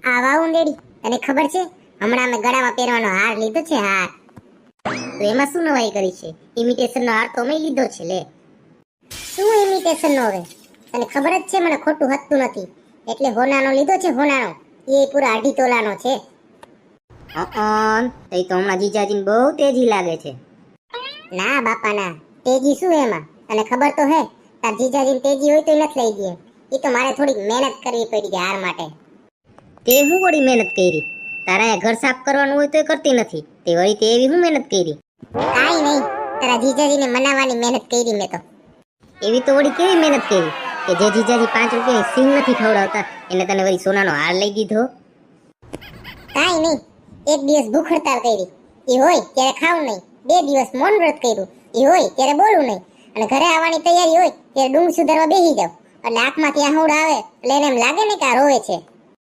આવા ઉંદેડી તને ખબર છે હમણાં મેં ગળામાં પહેરવાનો હાર લીધો છે હાર. તો એમાં શું નવાઈ કરી છે? ઇમિટેશન નો હાર તો મેં લીધો છે લે. શું ઇમિટેશન નો હવે? તને ખબર જ છે મને ખોટું હતતું નથી એટલે હોનાનો લીધો છે હોનાનો. એ પૂરા 2.5 તોલાનો છે. તઈ તો હમણાં જીજાજીને બહુ તેજી લાગે છે. ના બાપા ના, તેજી શું એમાં? તને ખબર તો હે તાર જીજાજીને તેજી હોય તો નથી લઈ દે. એ તો મારે થોડીક મહેનત કરવી પડી હાર માટે. તે હું વળી મહેનત કરી? તારા અહીંયા ઘર સાફ કરવાનું હોય તો એ કરતી નથી. તે વળી તે એવી હું મહેનત કરી? કાઈ નહીં, તારા જીજાજીને મનાવવાની મહેનત કરી મેં તો. એવી તો વળી કેવી મહેનત કરી કે જે જીજાજી 5 રૂપિયાની સિંગ નથી ખવડાવતા એને તને વળી સોનાનો હાર લઈ દીધો? કાઈ નહીં, એક દિવસ ભૂખ હડતાલ કરી એ હોય ત્યારે ખાવું નહીં, 2 દિવસ મૌન વ્રત કર્યું એ હોય ત્યારે બોલવું નહીં, અને ઘરે આવવાની તૈયારી હોય ત્યારે ડુંગ સુધારવા બેસી જાવ એટલે આંખમાંથી આહુડ આવે એટલે એને એમ લાગે ને કે આ રોવે છે.